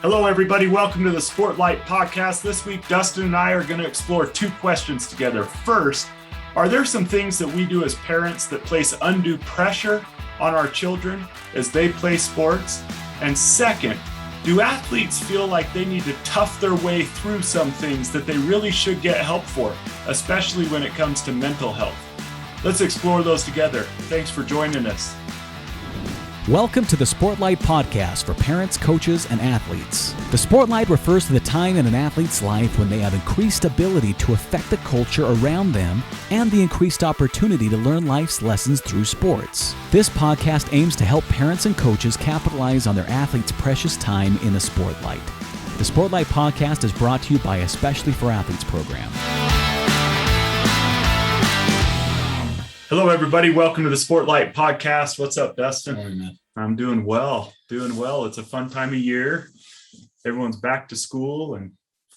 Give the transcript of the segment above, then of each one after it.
Hello, everybody. Welcome to the Sportlight podcast. This week, Dustin and I are going to explore two questions together. First, are there some things that we do as parents that place undue pressure on our children as they play sports? And second, do athletes feel like they need to tough their way through some things that they really should get help for, especially when it comes to mental health? Let's explore those together. Thanks for joining us. Welcome to the Sportlight podcast for parents, coaches, and athletes. The Sportlight refers to the time in an athlete's life when they have increased ability to affect the culture around them and the increased opportunity to learn life's lessons through sports. This podcast aims to help parents and coaches capitalize on their athletes' precious time in the Sportlight. The Sportlight podcast is brought to you by Especially for Athletes program. Hello, everybody. Welcome to the Sportlight podcast. What's up, Dustin? Morning, man. I'm doing well. It's a fun time of year. Everyone's back to school and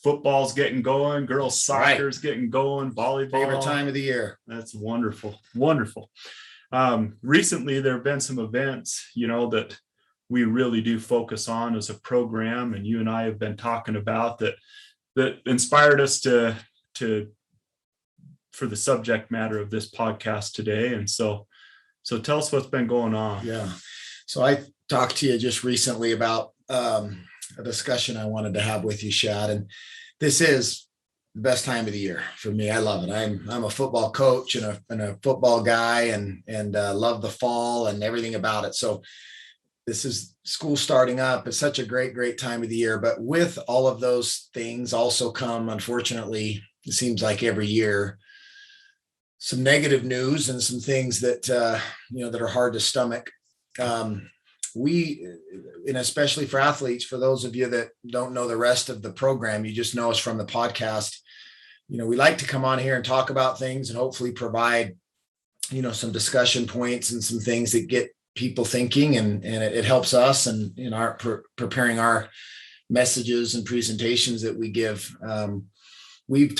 football's getting going. Girls soccer's getting going. Volleyball. Favorite time of the year. That's wonderful. Recently, there have been some events, that we really do focus on as a program. And you and I have been talking about that inspired us to for the subject matter of this podcast today. And so tell us what's been going on. Yeah. So I talked to you just recently about a discussion I wanted to have with you, Shad. And this is the best time of the year for me. I love it. I'm a football coach and a football guy and love the fall and everything about it. So this is school starting up. It's such a great time of the year. But with all of those things also come, unfortunately, it seems like every year, some negative news and some things that, that are hard to stomach. And especially for athletes, for those of you that don't know the rest of the program, you just know us from the podcast. We like to come on here and talk about things and hopefully provide, some discussion points and some things that get people thinking and it helps us and in our preparing our messages and presentations that we give. We've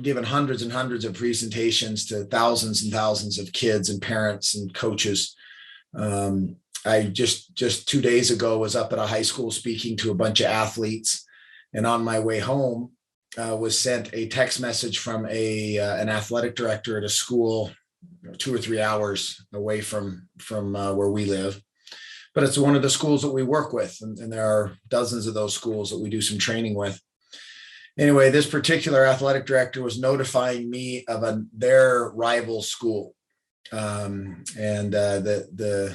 given hundreds and hundreds of presentations to thousands and thousands of kids and parents and coaches. I just 2 days ago was up at a high school speaking to a bunch of athletes, and on my way home was sent a text message from an athletic director at a school 2 or 3 hours away from where we live. But it's one of the schools that we work with, and there are dozens of those schools that we do some training with. Anyway, this particular athletic director was notifying me of their rival school, and an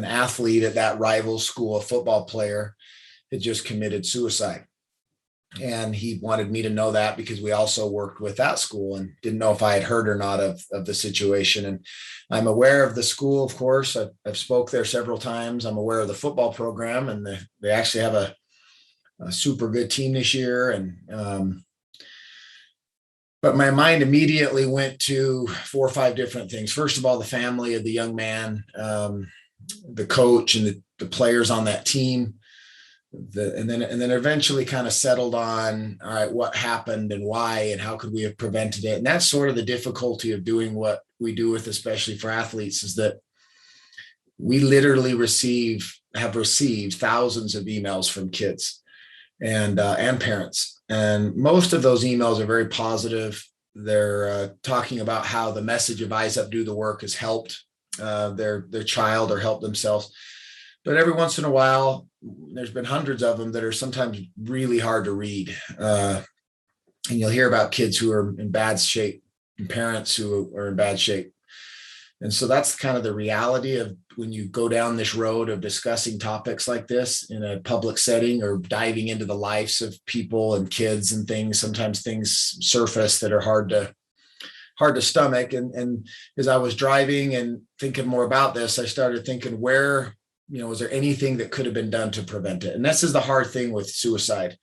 athlete at that rival school, a football player, had just committed suicide, and he wanted me to know that because we also worked with that school and didn't know if I had heard or not of the situation. And I'm aware of the school, of course. I've spoke there several times. I'm aware of the football program, and they actually have a super good team this year. But my mind immediately went to 4 or 5 different things. First of all, the family of the young man, the coach and the players on that team. And then eventually kind of settled on, all right, what happened and why, and how could we have prevented it? And that's sort of the difficulty of doing what we do with, especially for athletes, is that we literally have received thousands of emails from kids and parents. And most of those emails are very positive. They're talking about how the message of Eyes Up, Do the Work has helped their child or helped themselves. But every once in a while, there's been hundreds of them that are sometimes really hard to read. And you'll hear about kids who are in bad shape and parents who are in bad shape. And so that's kind of the reality of when you go down this road of discussing topics like this in a public setting or diving into the lives of people and kids and things. Sometimes things surface that are hard to stomach. And as I was driving and thinking more about this, I started thinking was there anything that could have been done to prevent it? And this is the hard thing with suicide,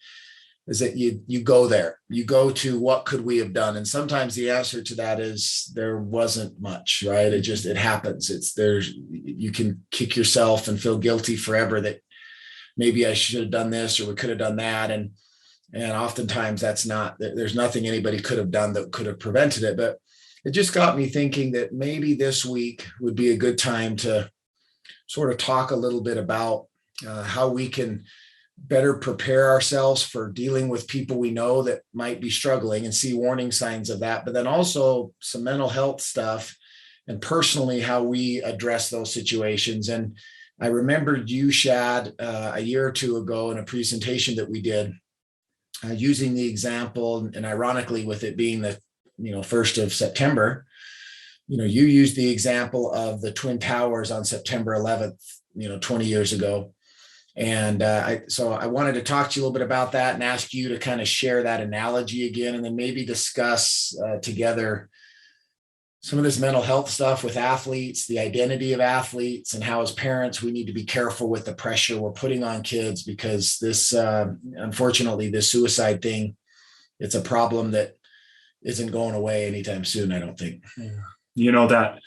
is that you go there, you go to what could we have done? And sometimes the answer to that is there wasn't much, right? It happens. You can kick yourself and feel guilty forever that maybe I should have done this or we could have done that. And oftentimes there's nothing anybody could have done that could have prevented it. But it just got me thinking that maybe this week would be a good time to sort of talk a little bit about how we can better prepare ourselves for dealing with people we know that might be struggling and see warning signs of that, but then also some mental health stuff and personally how we address those situations. And I remembered you, Shad, a year or two ago in a presentation that we did using the example, and ironically with it being the 1st of September, you used the example of the Twin Towers on September 11th, 20 years ago. And so I wanted to talk to you a little bit about that and ask you to kind of share that analogy again, and then maybe discuss together some of this mental health stuff with athletes, the identity of athletes, and how as parents, we need to be careful with the pressure we're putting on kids, because this, unfortunately, this suicide thing, it's a problem that isn't going away anytime soon, I don't think. Yeah. That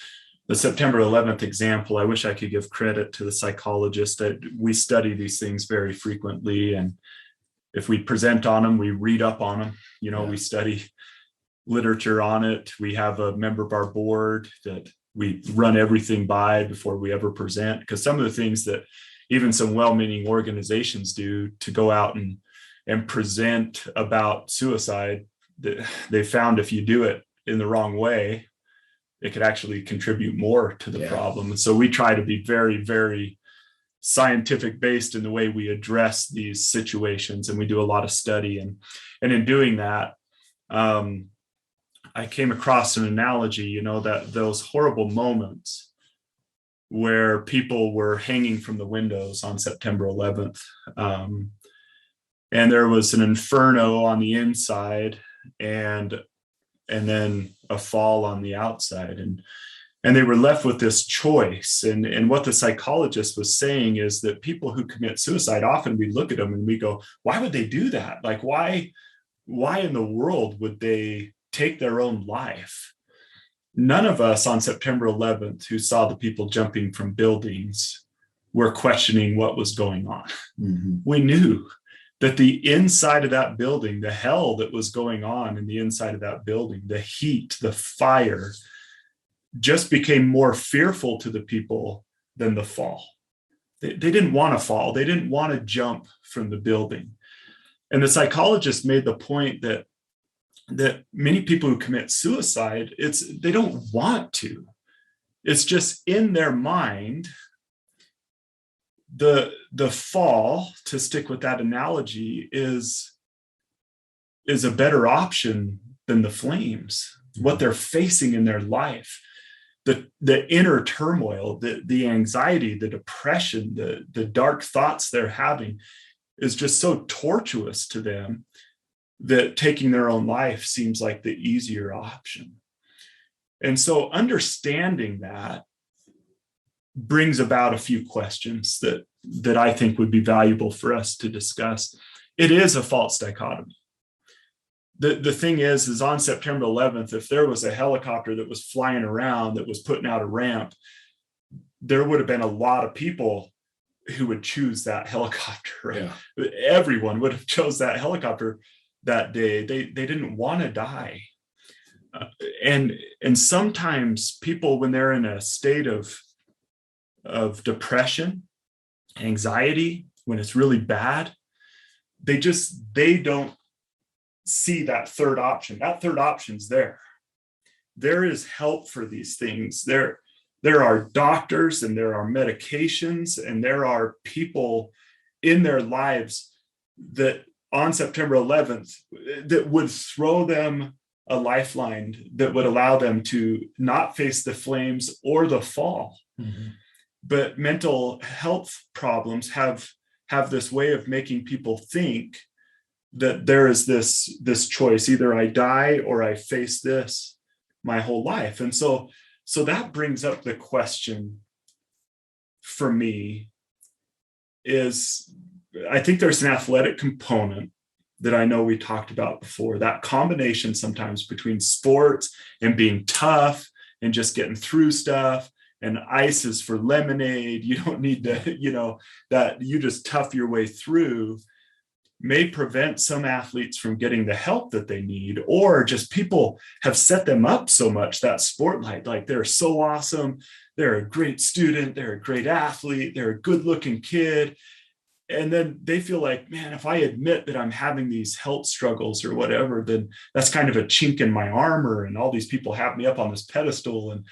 the September 11th example, I wish I could give credit to the psychologist that we study these things very frequently. And if we present on them, we read up on them, we study literature on it. We have a member of our board that we run everything by before we ever present, because some of the things that even some well-meaning organizations do to go out and present about suicide, that they found if you do it in the wrong way, it could actually contribute more to the problem. And so we try to be very, very scientific based in the way we address these situations. And we do a lot of study. And in doing that, I came across an analogy, that those horrible moments where people were hanging from the windows on September 11th. And there was an inferno on the inside and then a fall on the outside. And they were left with this choice. And what the psychologist was saying is that people who commit suicide, often we look at them and we go, why would they do that? Like, why in the world would they take their own life? None of us on September 11th who saw the people jumping from buildings were questioning what was going on. Mm-hmm. We knew that the inside of that building, the hell that was going on in the inside of that building, the heat, the fire, just became more fearful to the people than the fall. They didn't want to fall. They didn't want to jump from the building. And the psychologist made the point that many people who commit suicide, they don't want to. It's just in their mind. The fall, to stick with that analogy, is a better option than the flames. What they're facing in their life, the inner turmoil, the anxiety, the depression, the dark thoughts they're having is just so tortuous to them that taking their own life seems like the easier option. And so understanding that brings about a few questions that I think would be valuable for us to discuss. It is a false dichotomy. The thing is on September 11th, if there was a helicopter that was flying around that was putting out a ramp, there would have been a lot of people who would choose that helicopter. Right? Yeah. Everyone would have chose that helicopter that day. They didn't want to die. And sometimes people, when they're in a state of depression, anxiety, when it's really bad, they don't see that third option. That third option's there. There is help for these things. There are doctors and there are medications and there are people in their lives that on September 11th that would throw them a lifeline that would allow them to not face the flames or the fall. Mm-hmm. But mental health problems have this way of making people think that there is this choice, either I die or I face this my whole life. And so that brings up the question for me is, I think there's an athletic component that I know we talked about before, that combination sometimes between sports and being tough and just getting through stuff. And ice is for lemonade. You don't need to, that you just tough your way through, may prevent some athletes from getting the help that they need, or just people have set them up so much, that Sportlight, like they're so awesome. They're a great student. They're a great athlete. They're a good looking kid. And then they feel like, man, if I admit that I'm having these health struggles or whatever, then that's kind of a chink in my armor, and all these people have me up on this pedestal, and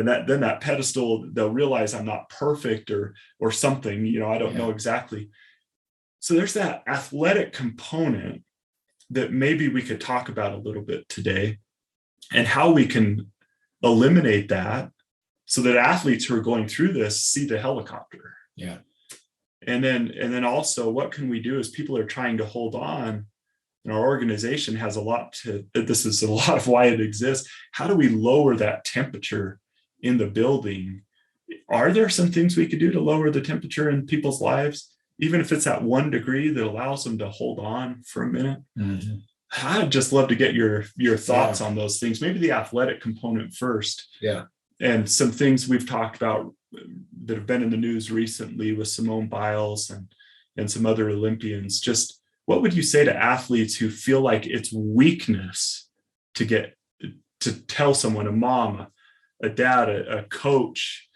that pedestal, they'll realize I'm not perfect or something, I don't know exactly. So there's that athletic component that maybe we could talk about a little bit today, and how we can eliminate that so that athletes who are going through this see the helicopter. Yeah. And then also, what can we do as people are trying to hold on? And our organization has this is a lot of why it exists. How do we lower that temperature in the building? Are there some things we could do to lower the temperature in people's lives, even if it's at 1 degree, that allows them to hold on for a minute? Mm-hmm. I'd just love to get your thoughts on those things. Maybe the athletic component first. Yeah. And some things we've talked about that have been in the news recently with Simone Biles and some other Olympians. Just what would you say to athletes who feel like it's weakness to tell someone, a mom, a dad, a coach,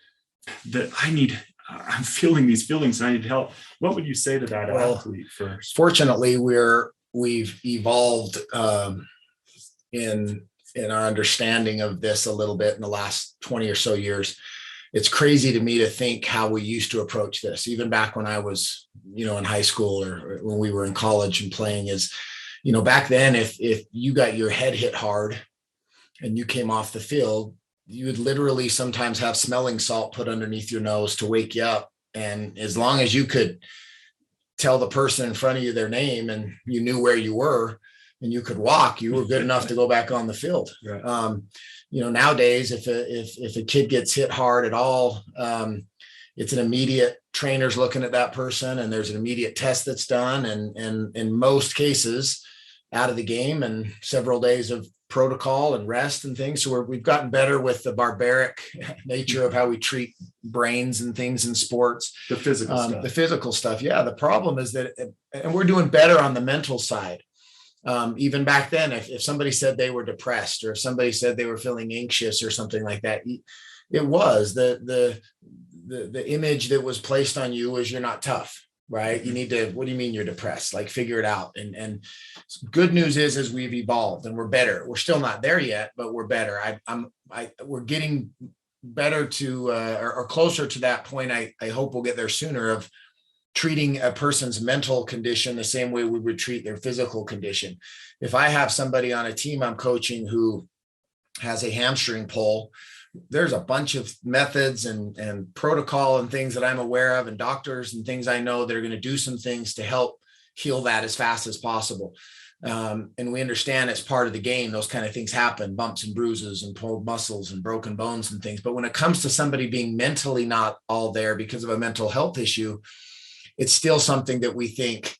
that I'm feeling these feelings and I need help? What would you say to that athlete first? Fortunately, we've evolved in our understanding of this a little bit in the last 20 or so years. It's crazy to me to think how we used to approach this, even back when I was, in high school or when we were in college and playing. Is, back then, if you got your head hit hard and you came off the field, you would literally sometimes have smelling salt put underneath your nose to wake you up. And as long as you could tell the person in front of you their name and you knew where you were and you could walk, you were good enough to go back on the field. Right. Nowadays, if a kid gets hit hard at all, it's an immediate, trainer's looking at that person and there's an immediate test that's done. And in most cases, out of the game and several days of protocol and rest and things. So we've gotten better with the barbaric nature of how we treat brains and things in sports. The physical stuff. Yeah. The problem is that, and we're doing better on the mental side. Even back then, if somebody said they were depressed or if somebody said they were feeling anxious or something like that, it was the image that was placed on you was you're not tough, right? You need to, what do you mean you're depressed? Like, figure it out. And good news is we've evolved and we're better. We're still not there yet, but we're better. We're getting better to, or closer to that point. I hope we'll get there sooner, of treating a person's mental condition the same way we would treat their physical condition. If I have somebody on a team I'm coaching who has a hamstring pull, there's a bunch of methods and protocol and things that I'm aware of, and doctors and things I know that are going to do some things to help heal that as fast as possible. And we understand it's part of the game. Those kind of things happen, bumps and bruises and pulled muscles and broken bones and things. But when it comes to somebody being mentally not all there because of a mental health issue, it's still something that we think,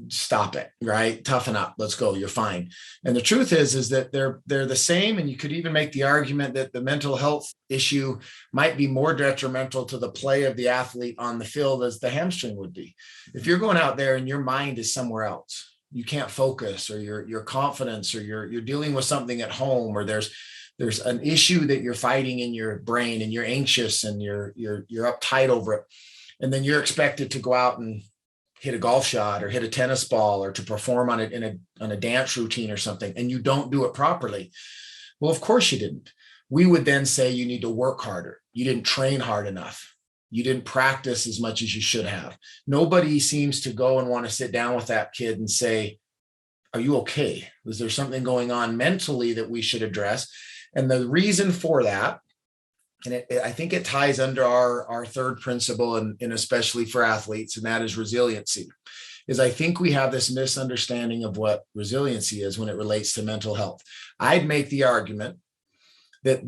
stop it, right? Toughen up, let's go, you're fine. And the truth is that they're the same. And you could even make the argument that the mental health issue might be more detrimental to the play of the athlete on the field as the hamstring would be. If you're going out there and your mind is somewhere else, you can't focus, or your confidence, or you're dealing with something at home, or there's an issue that you're fighting in your brain and you're anxious and you're uptight over it. And then you're expected to go out and hit a golf shot or hit a tennis ball or to perform on it on a dance routine or something, and you don't do it properly. Well, of course you didn't. We would then say you need to work harder. You didn't train hard enough. You didn't practice as much as you should have. Nobody seems to go and want to sit down with that kid and say, are you okay? Was there something going on mentally that we should address? And the reason for that, and I think it ties under our third principle, and especially for athletes, and that is resiliency, is I think we have this misunderstanding of what resiliency is when it relates to mental health. I'd make the argument that,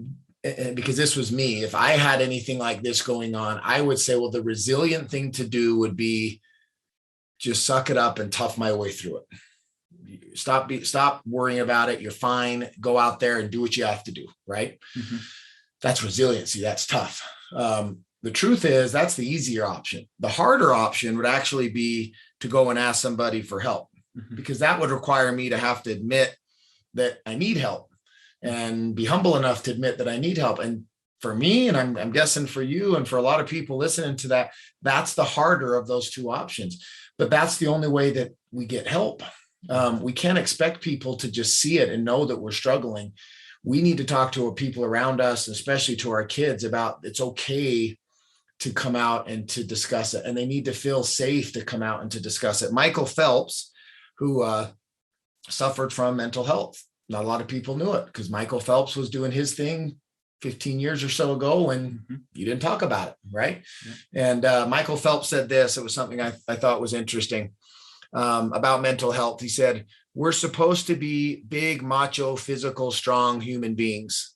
because this was me, if I had anything like this going on, I would say, well, the resilient thing to do would be just suck it up and tough my way through it. Stop worrying about it. You're fine. Go out there and do what you have to do, right? Mm-hmm. That's resiliency. That's tough. The truth is that's the easier option. The harder option would actually be to go and ask somebody for help, mm-hmm. because that would require me to have to admit that I need help and be humble enough to admit that I need help. And for me, and I'm guessing for you and for a lot of people listening to that, that's the harder of those two options. But that's the only way that we get help. We can't expect people to just see it and know that we're struggling. We need to talk to our people around us, especially to our kids, about it's okay to come out and to discuss it. And they need to feel safe to come out and to discuss it. Michael Phelps, who suffered from mental health. Not a lot of people knew it because Michael Phelps was doing his thing 15 years or so ago and you didn't talk about it, right? Yeah. And Michael Phelps said this, it was something I thought was interesting about mental health. He said, we're supposed to be big, macho, physical, strong human beings,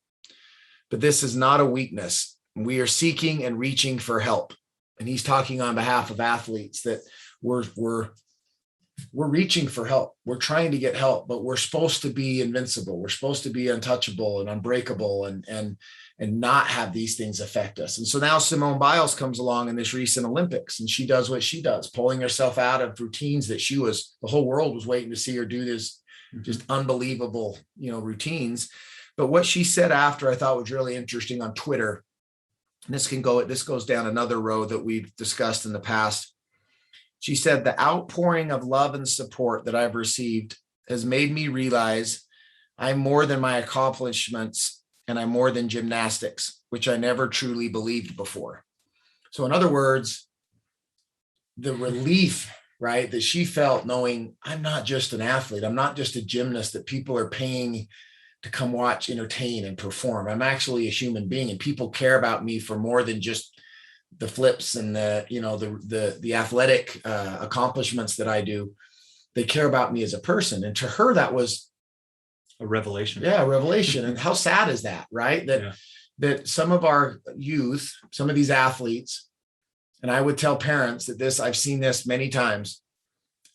but this is not a weakness. We are seeking and reaching for help. And he's talking on behalf of athletes that we're reaching for help. We're trying to get help, but we're supposed to be invincible. We're supposed to be untouchable and unbreakable and not have these things affect us. And so now Simone Biles comes along in this recent Olympics and she does what she does, pulling herself out of routines that the whole world was waiting to see her do this just unbelievable, routines. But what she said after I thought was really interesting on Twitter. And this goes down another road that we've discussed in the past. She said, the outpouring of love and support that I've received has made me realize I'm more than my accomplishments and I'm more than gymnastics, which I never truly believed before. So in other words, the relief, right, that she felt knowing I'm not just an athlete, I'm not just a gymnast that people are paying to come watch, entertain, and perform. I'm actually a human being and people care about me for more than just the flips and the athletic accomplishments that I do. They care about me as a person. And to her, that was a revelation. Yeah, a revelation. And how sad is that, right? That some of our youth, some of these athletes, and I would tell parents that I've seen this many times,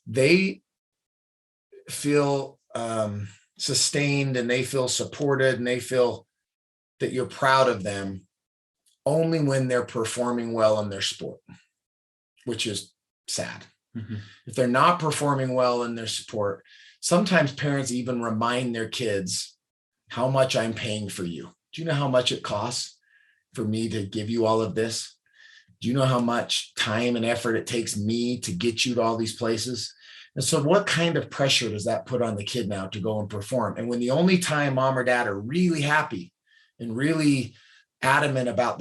they feel sustained and they feel supported and they feel that you're proud of them only when they're performing well in their sport, which is sad. If they're not performing well in their sport, sometimes parents even remind their kids how much I'm paying for you. Do you know how much it costs for me to give you all of this? Do you know how much time and effort it takes me to get you to all these places? And so what kind of pressure does that put on the kid now to go and perform? And when the only time mom or dad are really happy and really adamant about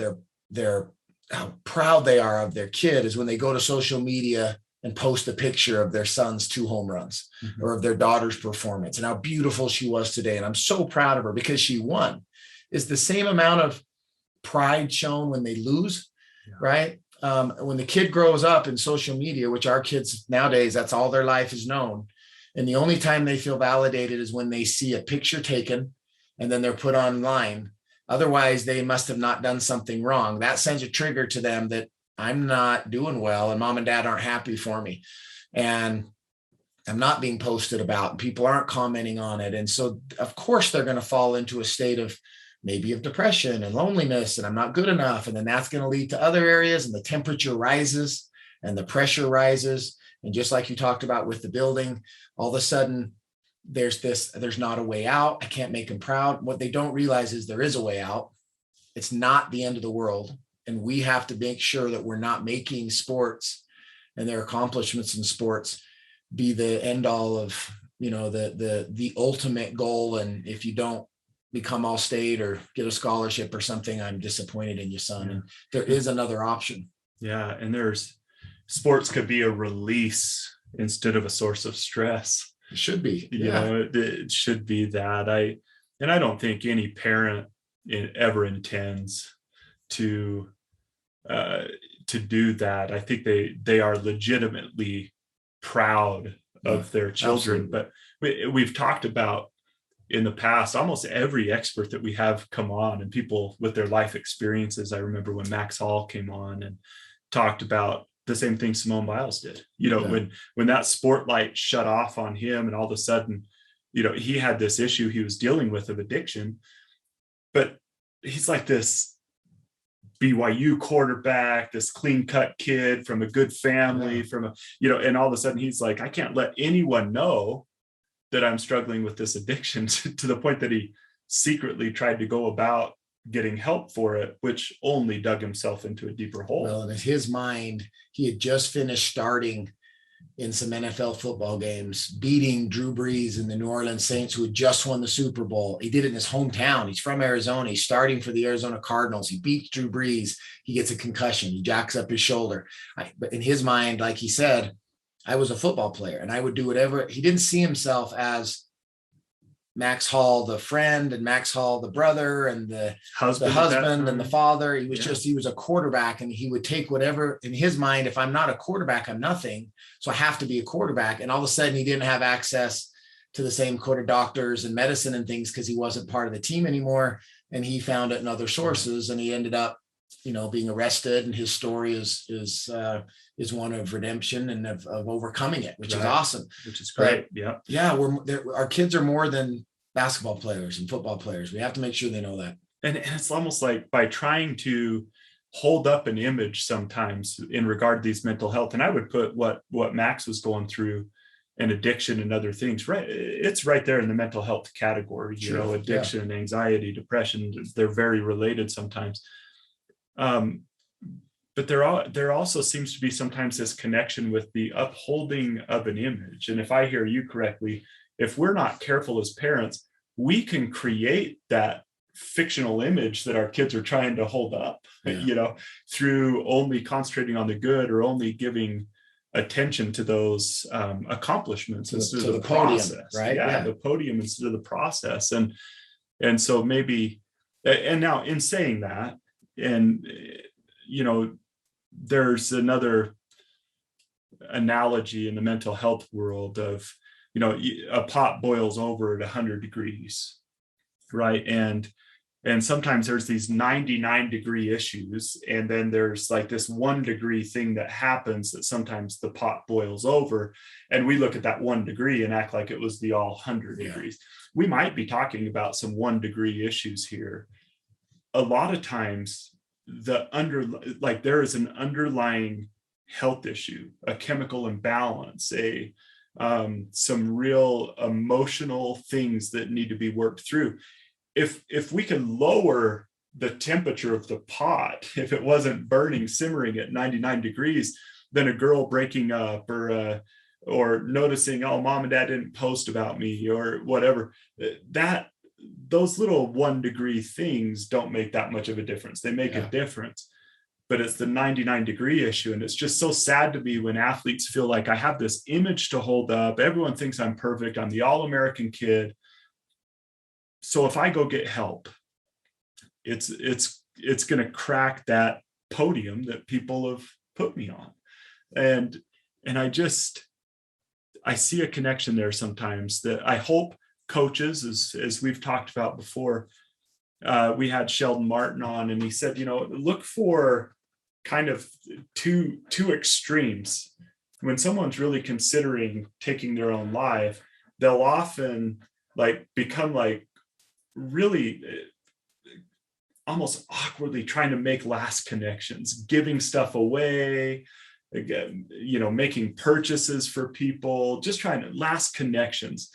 their how proud they are of their kid is when they go to social media and post a picture of their son's 2 home runs or of their daughter's performance and how beautiful she was today. And I'm so proud of her because she won. Is the same amount of pride shown when they lose, right? When the kid grows up in social media, which our kids nowadays, that's all their life is known. And the only time they feel validated is when they see a picture taken and then they're put online. Otherwise, they must have not done something wrong. That sends a trigger to them that I'm not doing well and mom and dad aren't happy for me. And I'm not being posted about and people aren't commenting on it. And so, of course, they're going to fall into a state of maybe of depression and loneliness and I'm not good enough. And then that's going to lead to other areas and the temperature rises and the pressure rises. And just like you talked about with the building, all of a sudden there's not a way out. I can't make them proud. What they don't realize is there is a way out. It's not the end of the world. And we have to make sure that we're not making sports and their accomplishments in sports be the end all of, the ultimate goal. And if you don't become all state or get a scholarship or something, I'm disappointed in you, son. And there is another option. Yeah. And sports could be a release instead of a source of stress. It should be. It should be that. I don't think any parent ever intends to do that. I think they are legitimately proud of their children. Absolutely. But we've talked about in the past, almost every expert that we have come on and people with their life experiences. I remember when Max Hall came on and talked about the same thing Simone Biles did, when that Sportlight shut off on him and all of a sudden, he had this issue he was dealing with of addiction, but he's like this BYU quarterback, this clean cut kid from a good family and all of a sudden he's like, I can't let anyone know that I'm struggling with this addiction to the point that he secretly tried to go about getting help for it, which only dug himself into a deeper hole. Well, in his mind, he had just finished starting in some NFL football games, beating Drew Brees and the New Orleans Saints, who had just won the Super Bowl. He did it in his hometown. He's from Arizona. He's starting for the Arizona Cardinals. He beats Drew Brees. He gets a concussion. He jacks up his shoulder. But in his mind, like he said, I was a football player and I would do whatever. He didn't see himself as Max Hall, the friend, and Max Hall, the brother, and the husband and the father. He was he was a quarterback, and he would take whatever in his mind. If I'm not a quarterback, I'm nothing. So I have to be a quarterback. And all of a sudden he didn't have access to the same court of doctors and medicine and things because he wasn't part of the team anymore. And he found it in other sources, and he ended up, being arrested. And his story is one of redemption and of overcoming it, which is awesome. Which is great. But, our kids are more than basketball players and football players. We have to make sure they know that. And it's almost like by trying to hold up an image sometimes in regard to these mental health, and I would put what Max was going through and addiction and other things, right? It's right there in the mental health category, addiction, anxiety, depression, they're very related sometimes. But there also seems to be sometimes this connection with the upholding of an image. And if I hear you correctly, if we're not careful as parents, we can create that fictional image that our kids are trying to hold up, through only concentrating on the good or only giving attention to those accomplishments instead of the process, podium, right? Yeah, the podium instead of the process. And so maybe, and now in saying that, and, there's another analogy in the mental health world of, a pot boils over at 100 degrees, right? And sometimes there's these 99-degree issues, and then there's like this 1 degree thing that happens that sometimes the pot boils over, and we look at that 1 degree and act like it was the all 100 degrees. We might be talking about some 1 degree issues here. A lot of times there is an underlying health issue, a chemical imbalance, some real emotional things that need to be worked through. If we can lower the temperature of the pot, if it wasn't burning, simmering at 99 degrees, then a girl breaking up or noticing, oh, mom and dad didn't post about me or whatever, those little 1 degree things don't make that much of a difference. They make a difference, but it's the 99-degree issue. And it's just so sad to me when athletes feel like I have this image to hold up. Everyone thinks I'm perfect. I'm the all-American kid. So if I go get help, it's going to crack that podium that people have put me on. And I see a connection there sometimes that I hope coaches, as we've talked about before, we had Sheldon Martin on, and he said, look for kind of two extremes. When someone's really considering taking their own life, they'll often become really almost awkwardly trying to make last connections, giving stuff away, making purchases for people, just trying to last connections.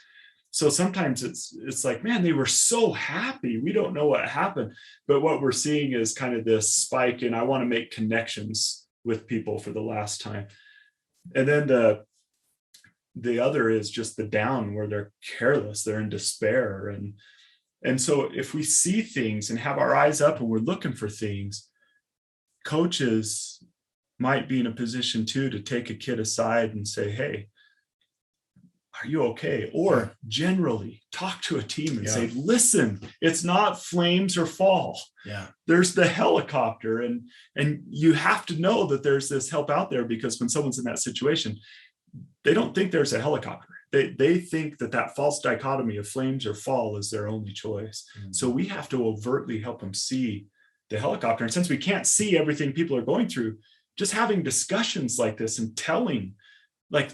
So sometimes it's like, man, they were so happy. We don't know what happened. But what we're seeing is kind of this spike in, I want to make connections with people for the last time. And then the other is just the down, where they're careless, they're in despair. And so if we see things and have our eyes up and we're looking for things, coaches might be in a position too to take a kid aside and say, hey, are you okay? Or generally talk to a team and say, listen, it's not flames or fall. Yeah. There's the helicopter, and you have to know that there's this help out there, because when someone's in that situation, they don't think there's a helicopter. They think that false dichotomy of flames or fall is their only choice. Mm-hmm. So we have to overtly help them see the helicopter. And since we can't see everything people are going through, just having discussions like this and telling,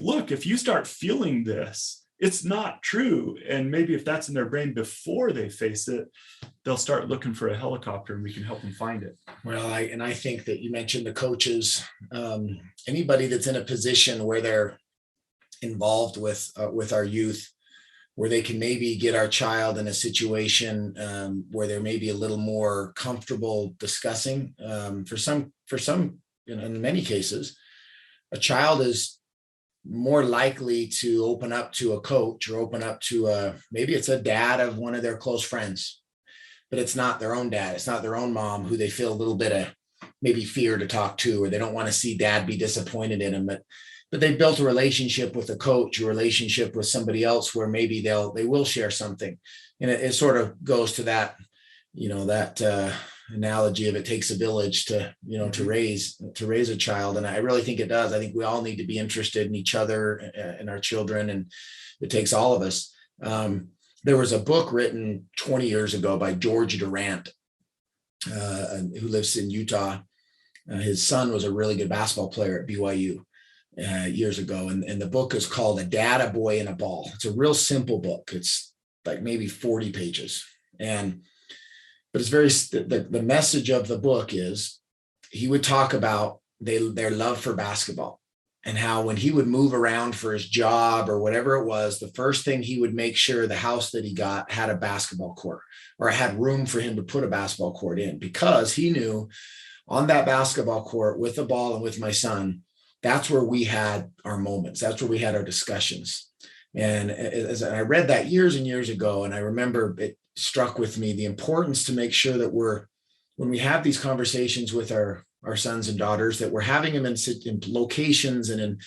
look, if you start feeling this, it's not true. And maybe if that's in their brain before they face it, they'll start looking for a helicopter, and we can help them find it. Well, I think that you mentioned the coaches, anybody that's in a position where they're involved with our youth, where they can maybe get our child in a situation where they're maybe a little more comfortable discussing. For some, in many cases, a child is more likely to open up to a coach or open up to maybe it's a dad of one of their close friends, but it's not their own dad. It's not their own mom who they feel a little bit of maybe fear to talk to, or they don't want to see dad be disappointed in them. But they've built a relationship with a coach, a relationship with somebody else where maybe they will share something. And it sort of goes to that, that analogy of it takes a village to raise a child. And I really think it does. I think we all need to be interested in each other and our children, and it takes all of us. There was a book written 20 years ago by George Durant, who lives in Utah. His son was a really good basketball player at BYU. Years ago. And the book is called A Dad, a Boy, and a Ball. It's a real simple book. It's like maybe 40 pages. But it's the message of the book is he would talk about their love for basketball and how when he would move around for his job or whatever it was, the first thing he would make sure the house that he got had a basketball court or had room for him to put a basketball court in, because he knew on that basketball court with the ball and with my son, that's where we had our moments. That's where we had our discussions. And as I read that years and years ago, and I remember it struck with me the importance to make sure that when we have these conversations with our sons and daughters, that we're having them in locations and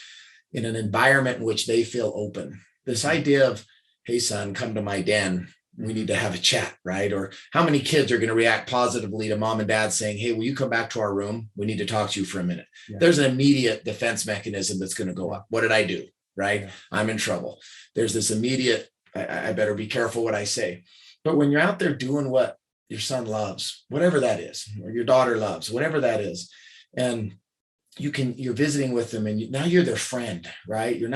in an environment in which they feel open. This idea of, hey, son, come to my den. We need to have a chat, right? Or how many kids are going to react positively to mom and dad saying, hey, will you come back to our room? We need to talk to you for a minute. Yeah. There's an immediate defense mechanism that's going to go up. What did I do? Right? Yeah. I'm in trouble. There's this immediate, I better be careful what I say. But when you're out there doing what your son loves, whatever that is, or your daughter loves, whatever that is, and you're visiting with them, and now you're their friend, right? You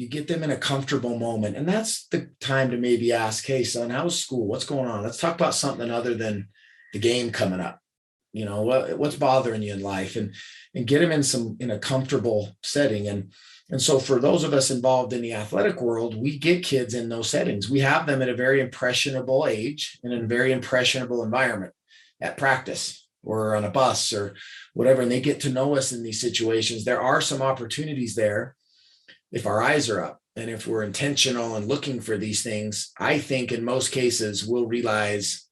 get them in a comfortable moment, and that's the time to maybe ask, hey son, how's school? What's going on? Let's talk about something other than the game coming up. What's bothering you in life, and get them in a comfortable setting. And so for those of us involved in the athletic world, we get kids in those settings. We have them at a very impressionable age and in a very impressionable environment at practice or on a bus or whatever, and they get to know us in these situations. There are some opportunities there if our eyes are up and if we're intentional and looking for these things. I think in most cases we'll realize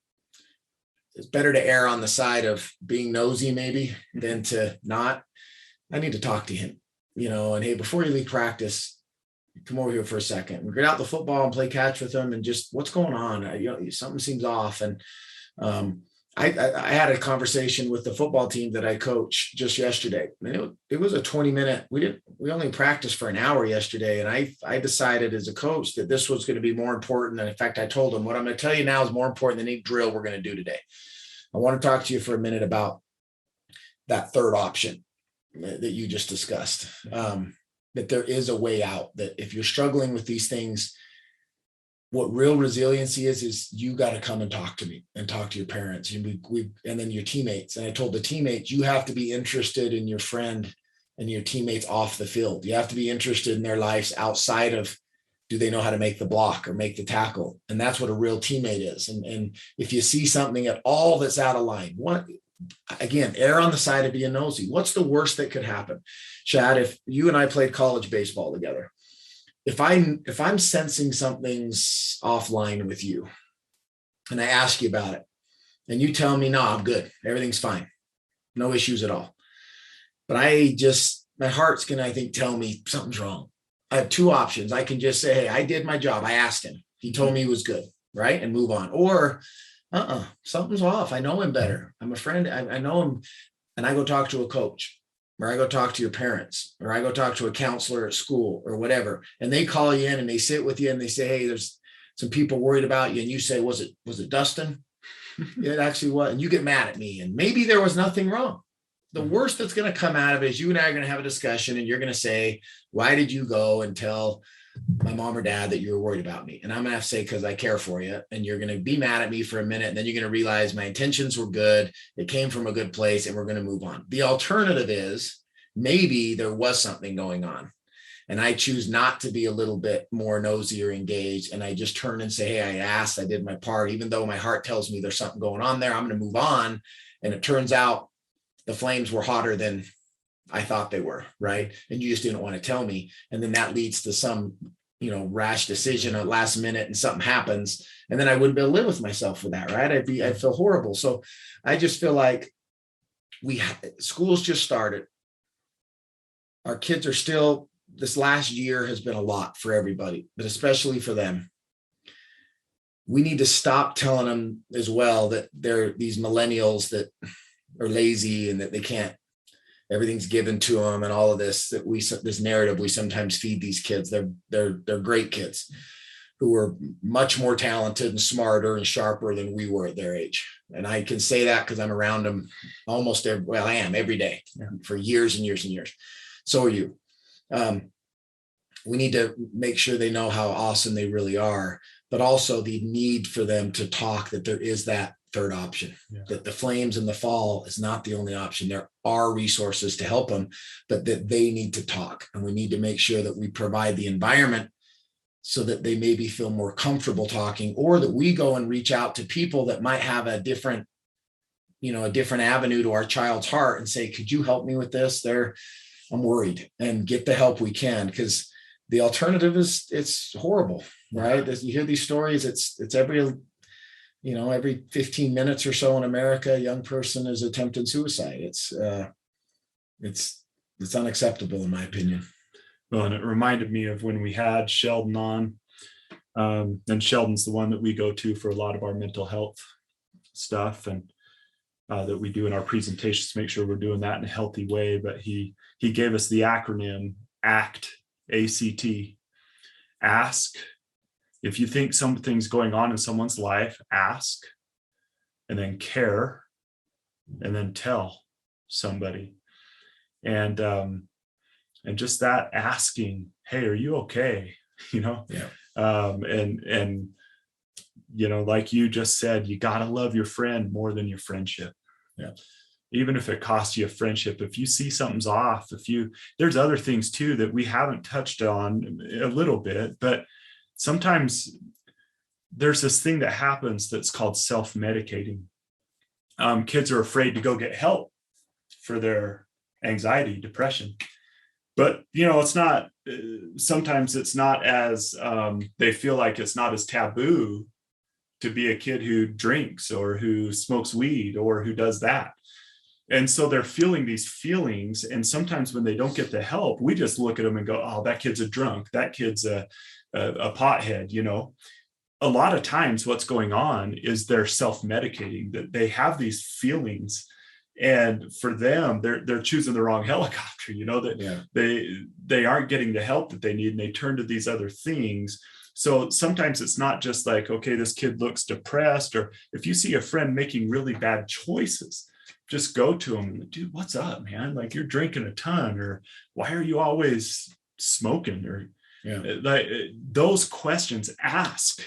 it's better to err on the side of being nosy maybe than to not. I need to talk to him, and hey, before you leave practice, come over here for a second and get out the football and play catch with him, and just what's going on? Something seems off. And I had a conversation with the football team that I coach just yesterday. And it was a 20-minute. We only practiced for an hour yesterday. And I decided as a coach that this was going to be more important. And in fact, I told them what I'm going to tell you now is more important than any drill we're going to do today. I want to talk to you for a minute about that third option that you just discussed. That there is a way out, that if you're struggling with these things, what real resiliency is you got to come and talk to me and talk to your parents and then your teammates. And I told the teammates, you have to be interested in your friend and your teammates off the field. You have to be interested in their lives outside of, do they know how to make the block or make the tackle? And that's what a real teammate is. And if you see something at all that's out of line, again, err on the side of being nosy. What's the worst that could happen? Shad, if you and I played college baseball together, if I'm sensing something's offline with you and I ask you about it and you tell me, no, I'm good, everything's fine, no issues at all. But my heart's going to, I think, tell me something's wrong. I have two options. I can just say, hey, I did my job. I asked him. He told me he was good, right? And move on. Or something's off. I know him better. I'm a friend. I know him. And I go talk to a coach, or I go talk to your parents, or I go talk to a counselor at school or whatever. And they call you in and they sit with you and they say, hey, there's some people worried about you. And you say, was it Dustin? It actually was. And you get mad at me. And maybe there was nothing wrong. The worst that's going to come out of it is you and I are going to have a discussion and you're going to say, why did you go and tell my mom or dad that you were worried about me? And I'm going to have to say, because I care for you. And you're going to be mad at me for a minute. And then you're going to realize my intentions were good. It came from a good place and we're going to move on. The alternative is maybe there was something going on. And I choose not to be a little bit more nosy or engaged. And I just turn and say, hey, I asked, I did my part, even though my heart tells me there's something going on there, I'm going to move on. And it turns out the flames were hotter than I thought they were, right? And you just didn't want to tell me. And then that leads to some, rash decision at last minute and something happens. And then I wouldn't be able to live with myself for that, right? I'd feel horrible. So I just feel like school's just started. Our kids are still, this last year has been a lot for everybody, but especially for them. We need to stop telling them as well that they're these millennials that are lazy and that they can't, everything's given to them and all of this, this narrative we sometimes feed these kids. They're great kids who are much more talented and smarter and sharper than we were at their age. And I can say that because I'm around them I am every day for years and years and years. So are you. We need to make sure they know how awesome they really are, but also the need for them to talk, that there is that third option, that the flames in the fall is not the only option. There are resources to help them, but that they need to talk. And we need to make sure that we provide the environment so that they maybe feel more comfortable talking, or that we go and reach out to people that might have a different avenue to our child's heart and say, could you help me with this? I'm worried, and get the help we can, because the alternative is, it's horrible, right? As you hear these stories, it's every 15 minutes or so in America, a young person is attempting suicide. It's unacceptable in my opinion. Well, and it reminded me of when we had Sheldon on, and Sheldon's the one that we go to for a lot of our mental health stuff, and that we do in our presentations to make sure we're doing that in a healthy way. But he gave us the acronym ACT, A-C-T, ask. If you think something's going on in someone's life, ask, and then care, and then tell somebody. And just that asking, hey, are you okay? And like you just said, you got to love your friend more than your friendship. Yeah. Even if it costs you a friendship, if you see something's off, there's other things too that we haven't touched on a little bit, but sometimes there's this thing that happens that's called self-medicating. Kids are afraid to go get help for their anxiety, depression. But, it's not, sometimes it's not as, they feel like it's not as taboo to be a kid who drinks or who smokes weed or who does that. And so they're feeling these feelings. And sometimes when they don't get the help, we just look at them and go, oh, that kid's a drunk. That kid's a pothead. A lot of times what's going on is they're self-medicating, that they have these feelings, and for them, they're choosing the wrong helicopter, that they aren't getting the help that they need, and they turn to these other things. So sometimes it's not just like, okay, this kid looks depressed, or if you see a friend making really bad choices, just go to them and, dude, what's up, man? Like, you're drinking a ton, or why are you always smoking? Or like those questions, ask,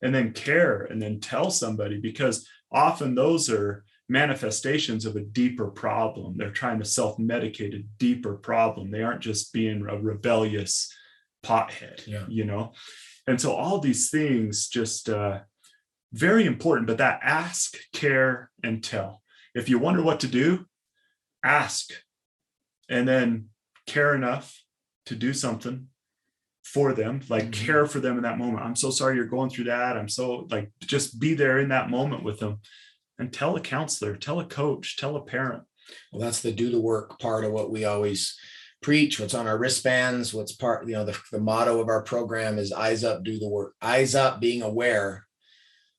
and then care, and then tell somebody, because often those are manifestations of a deeper problem. They're trying to self-medicate a deeper problem. They aren't just being a rebellious pothead, And so all these things just very important, but that ask, care, and tell. If you wonder what to do, ask, and then care enough to do something for them, like care for them in that moment. I'm so sorry you're going through that. I'm so just be there in that moment with them, and tell a counselor, tell a coach, tell a parent. Well, that's the do the work part of what we always preach, what's on our wristbands, what's part, the motto of our program is eyes up, do the work. Eyes up, being aware,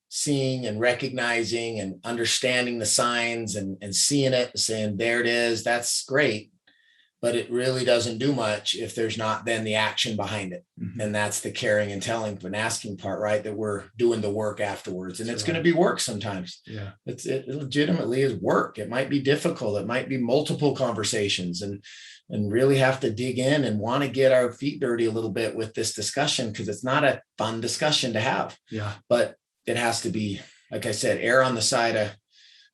seeing and recognizing and understanding the signs and seeing it and saying, there it is. That's great. But it really doesn't do much if there's not then the action behind it. Mm-hmm. And that's the caring and telling and asking part, right? That we're doing the work afterwards. And that's it's going to be work sometimes. Yeah. It legitimately is work. It might be difficult. It might be multiple conversations and really have to dig in and want to get our feet dirty a little bit with this discussion, because it's not a fun discussion to have. Yeah. But it has to be, like I said, err on the side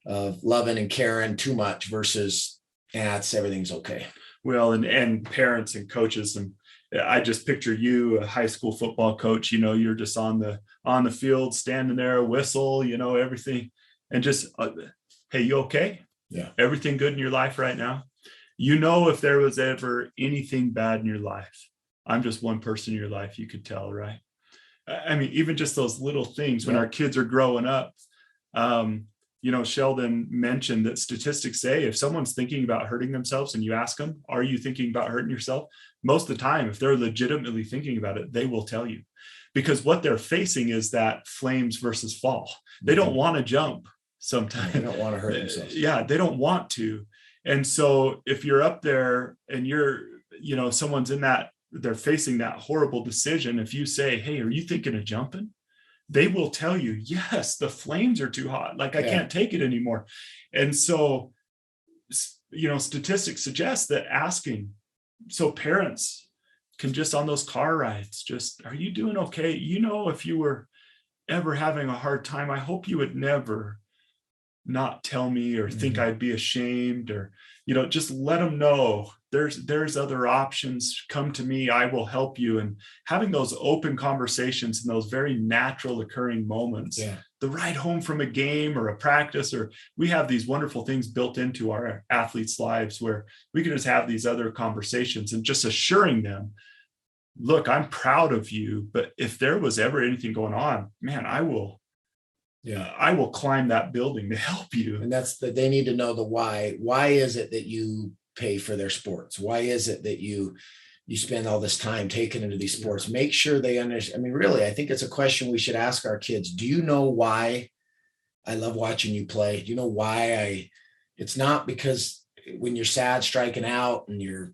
of loving and caring too much versus, everything's okay. Well, and parents and coaches and I just picture you, a high school football coach, you're just on the field, standing there, whistle, everything. And just, hey, you okay? Yeah. Everything good in your life right now? If there was ever anything bad in your life, I'm just one person in your life, you could tell, right? I mean, even just those little things when our kids are growing up. Sheldon mentioned that statistics say if someone's thinking about hurting themselves and you ask them, are you thinking about hurting yourself? Most of the time, if they're legitimately thinking about it, they will tell you, because what they're facing is that flames versus fall. They don't want to jump sometimes. They don't want to hurt themselves. Yeah, they don't want to. And so if you're up there and you're, someone's in that, they're facing that horrible decision. If you say, hey, are you thinking of jumping? They will tell you, yes, the flames are too hot. Like, I can't take it anymore. And so, statistics suggest that asking, so parents can just on those car rides, just, are you doing okay? If you were ever having a hard time, I hope you would never not tell me or think I'd be ashamed, or, just let them know there's other options. Come to me, I will help you. And having those open conversations in those very natural occurring moments, the ride home from a game or a practice, or we have these wonderful things built into our athletes' lives where we can just have these other conversations and just assuring them, look, I'm proud of you, but if there was ever anything going on, man, I will climb that building to help you. And that's that they need to know the why. Why is it that you pay for their sports? Why is it that you spend all this time taking into these sports? Make sure they understand. I mean, really, I think it's a question we should ask our kids. Do you know why I love watching you play? Do you know why it's not because when you're sad striking out and you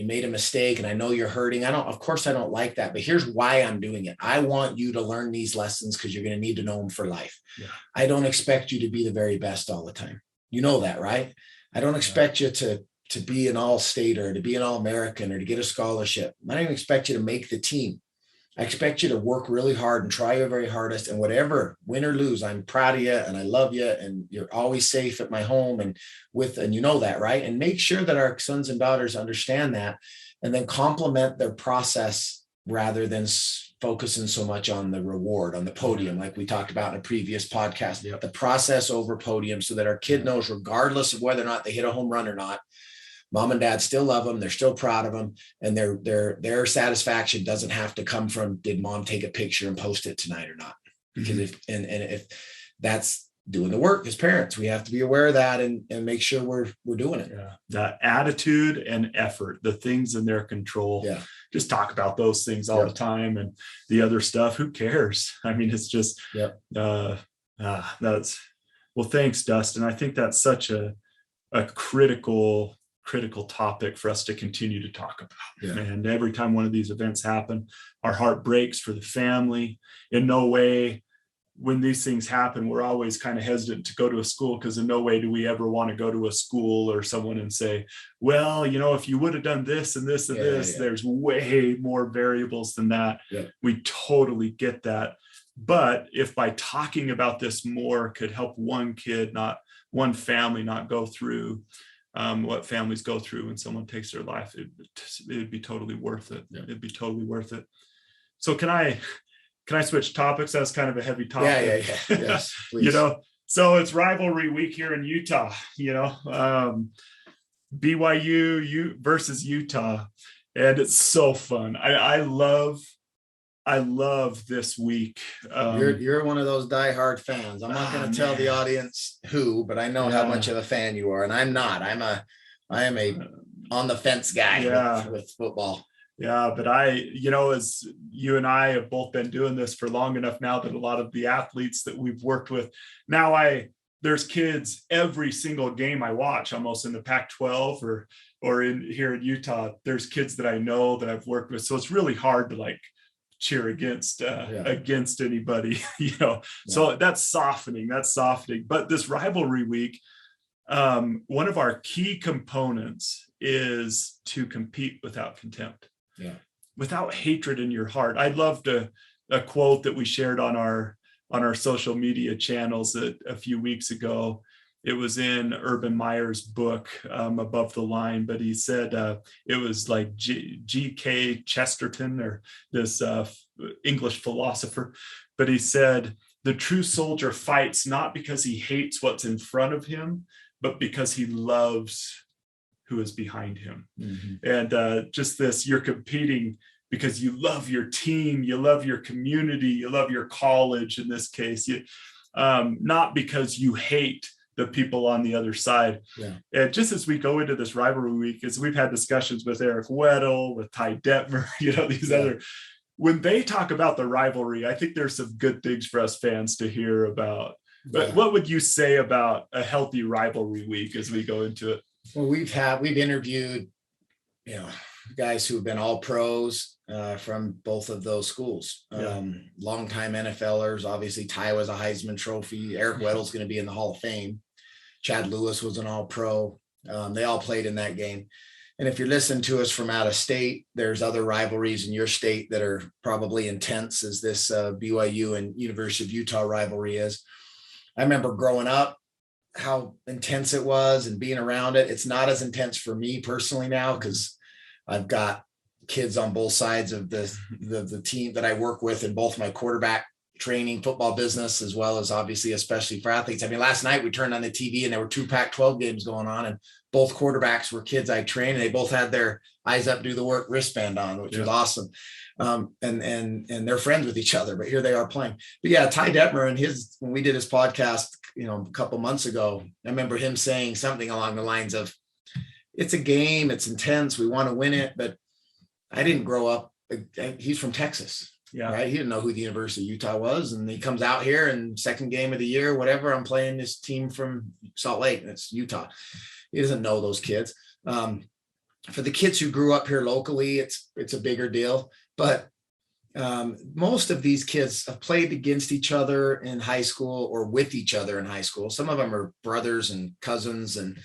made a mistake and I know you're hurting. Of course I don't like that, but here's why I'm doing it. I want you to learn these lessons because you're going to need to know them for life. Yeah. I don't expect you to be the very best all the time. You know that, right? I don't expect you to be an all-state or to be an all-American or to get a scholarship. I don't even expect you to make the team. I expect you to work really hard and try your very hardest, and whatever, win or lose, I'm proud of you and I love you and you're always safe at my home and you know that, right? And make sure that our sons and daughters understand that, and then complement their process rather than focusing so much on the reward, on the podium, like we talked about in a previous podcast. The process over podium, so that our kid knows, regardless of whether or not they hit a home run or not, mom and dad still love them. They're still proud of them. And their satisfaction doesn't have to come from, did mom take a picture and post it tonight or not? Because if that's doing the work as parents, we have to be aware of that and make sure we're doing it. Yeah. That attitude and effort, the things in their control. Yeah. Just talk about those things all the time, and the other stuff, who cares? I mean, it's just, well, thanks, Dustin. I think that's such a critical topic for us to continue to talk about. Yeah. And every time one of these events happen, our heart breaks for the family. In no way, when these things happen, we're always kind of hesitant to go to a school, because in no way do we ever want to go to a school or someone and say, well, if you would have done this and this and this, there's way more variables than that. Yeah. We totally get that. But if by talking about this more could help one kid, not one family, not go through what families go through when someone takes their life, it'd be totally worth it. Yeah. It'd be totally worth it. So can I switch topics? That's kind of a heavy topic. Yeah. Yes, please. So it's rivalry week here in Utah, BYU versus Utah. And it's so fun. I love this week. You're one of those diehard fans. I'm not going to tell the audience who, but I know how much of a fan you are, and I'm not. I am a on the fence guy with football. Yeah, but as you and I have both been doing this for long enough now, that a lot of the athletes that we've worked with now, there's kids every single game I watch, almost in the Pac-12 or in here in Utah. There's kids that I know that I've worked with, so it's really hard to cheer against anybody, So that's softening. But this rivalry week, one of our key components is to compete without contempt, without hatred in your heart. I loved a quote that we shared on our social media channels a few weeks ago. It was in Urban Meyer's book, Above the Line, but he said it was like G.K. Chesterton, or this English philosopher, but he said, the true soldier fights not because he hates what's in front of him, but because he loves who is behind him. Mm-hmm. And just this, you're competing because you love your team, you love your community, you love your college in this case, not because you hate the people on the other side. Yeah. And just as we go into this rivalry week, as we've had discussions with Eric Weddle, with Ty Detmer, these other, when they talk about the rivalry, I think there's some good things for us fans to hear about. But what would you say about a healthy rivalry week as we go into it? Well, we've interviewed, guys who have been all pros from both of those schools. Longtime NFLers. Obviously, Ty was a Heisman Trophy. Eric Weddle's going to be in the Hall of Fame. Chad Lewis was an all pro. They all played in that game. And if you're listening to us from out of state, there's other rivalries in your state that are probably intense, as this BYU and University of Utah rivalry is. I remember growing up, how intense it was and being around it. It's not as intense for me personally now, because I've got kids on both sides of the team that I work with in both my quarterback training football business, as well as obviously, especially for athletes. I mean, last night we turned on the TV and there were 2 Pac-12 games going on, and both quarterbacks were kids I trained, and they both had their eyes up, do the work wristband on, which was awesome. And they're friends with each other, but here they are playing. But yeah, Ty Detmer and when we did his podcast, a couple months ago, I remember him saying something along the lines of, it's a game, it's intense, we want to win it. But I didn't grow up, he's from Texas. Yeah. Right. He didn't know who the University of Utah was. And he comes out here, and second game of the year, whatever, I'm playing this team from Salt Lake, and it's Utah. He doesn't know those kids. For the kids who grew up here locally, it's a bigger deal. But most of these kids have played against each other in high school or with each other in high school. Some of them are brothers and cousins. And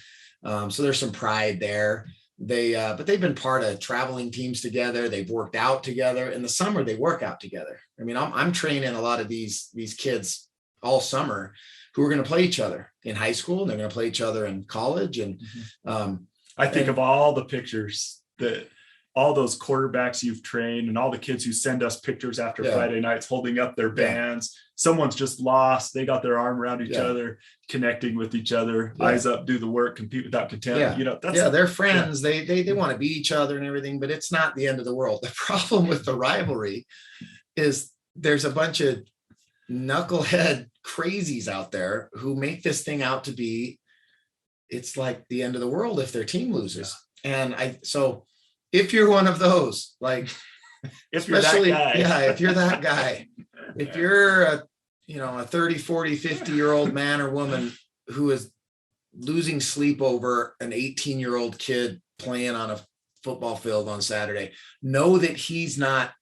so there's some pride there. But they've been part of traveling teams together. They've worked out together. In the summer, they work out together. I mean, I'm training a lot of these kids all summer who are going to play each other in high school, and they're going to play each other in college. And I think of all the pictures that all those quarterbacks you've trained, and all the kids who send us pictures after Friday nights holding up their bands. Someone's just lost. They got their arm around each other, connecting with each other, eyes up, do the work, compete without contempt. They're friends. They want to beat each other and everything, but it's not the end of the world. The problem with the rivalry is there's a bunch of knucklehead crazies out there who make this thing out to be, it's like the end of the world if their team loses. And so if you're one of those, like, if you're that guy, if you're a 30, 40, 50-year-old man or woman who is losing sleep over an 18-year-old kid playing on a football field on Saturday, know that he's not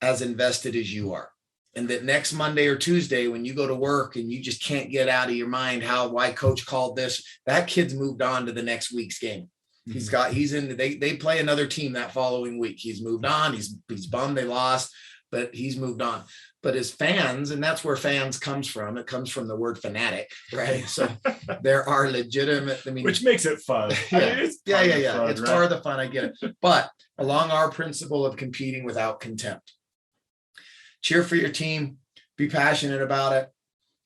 as invested as you are. And that next Monday or Tuesday, when you go to work and you just can't get out of your mind why coach called this, that kid's moved on to the next week's game. They play another team that following week. He's moved on. He's bummed they lost, but he's moved on. But as fans, and that's where fans comes from. It comes from the word fanatic, right? So there are legitimate, which makes it fun. Fun, it's right? Part of the fun. I get it. But along our principle of competing without contempt, cheer for your team, be passionate about it.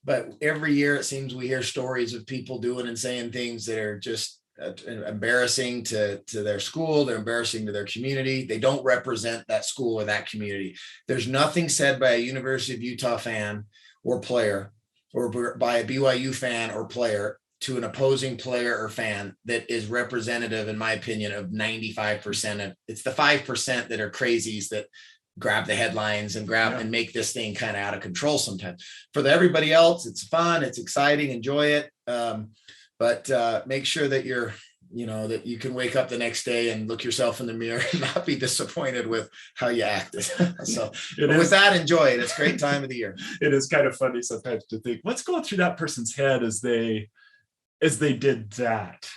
But every year it seems we hear stories of people doing and saying things that are just embarrassing to their school. They're embarrassing to their community. They don't represent that school or that community. There's nothing said by a University of Utah fan or player, or by a BYU fan or player, to an opposing player or fan that is representative, in my opinion, of 95% of. It's the 5% that are crazies that grab the headlines and and make this thing kind of out of control sometimes. For everybody else, it's fun, it's exciting, enjoy it. But make sure that that you can wake up the next day and look yourself in the mirror and not be disappointed with how you acted. So with that, enjoy it. It's a great time of the year. It is kind of funny sometimes to think, what's going through that person's head as they did that,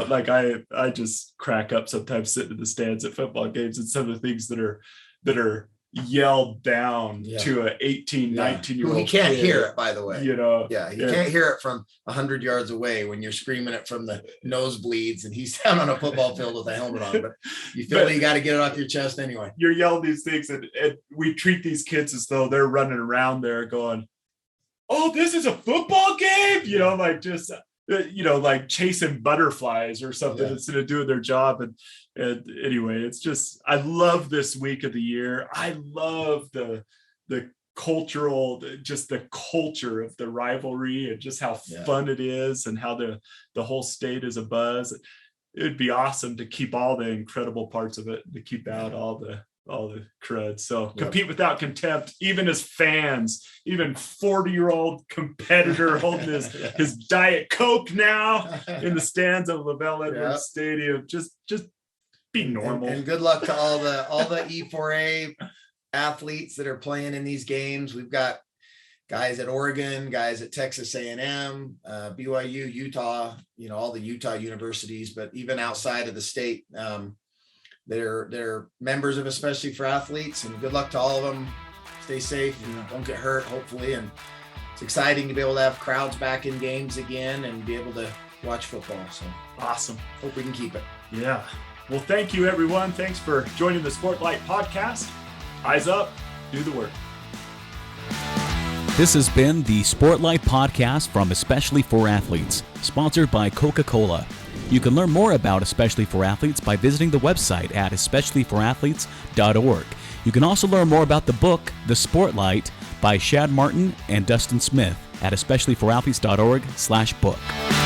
like I just crack up sometimes sitting in the stands at football games, and some of the things that are yelled down to an 18, 19-year-old He can't kid, hear it, by the way. you know. Yeah, you can't hear it from 100 yards away when you're screaming it from the nosebleeds and he's down on a football field with a helmet on. But you feel you got to get it off your chest anyway. You're yelling these things, and we treat these kids as though they're running around there going, oh, this is a football game? You know, like just, you know, like chasing butterflies or something instead of doing their job. And anyway, it's just, I love this week of the year. I love the cultural, just the culture of the rivalry and just how fun it is and how the whole state is abuzz. It'd be awesome to keep all the incredible parts of it, to keep out all the crud. So compete without contempt, even as fans, even 40-year-old competitor holding his Diet Coke now in the stands of LaVell Edwards Stadium. Just be normal. And good luck to all the E4A athletes that are playing in these games. We've got guys at Oregon, guys at Texas A&M, BYU, Utah, you know, all the Utah universities, but even outside of the state, they're members of Especially for Athletes, and good luck to all of them. Stay safe and don't get hurt, hopefully. And it's exciting to be able to have crowds back in games again and be able to watch football. So awesome. Hope we can keep it. Yeah. Well, thank you, everyone. Thanks for joining the Sportlight podcast. Eyes up, do the work. This has been the Sportlight podcast from Especially for Athletes, sponsored by Coca-Cola. You can learn more about Especially for Athletes by visiting the website at especiallyforathletes.org. You can also learn more about the book, The Sportlight, by Shad Martin and Dustin Smith at especiallyforathletes.org/book.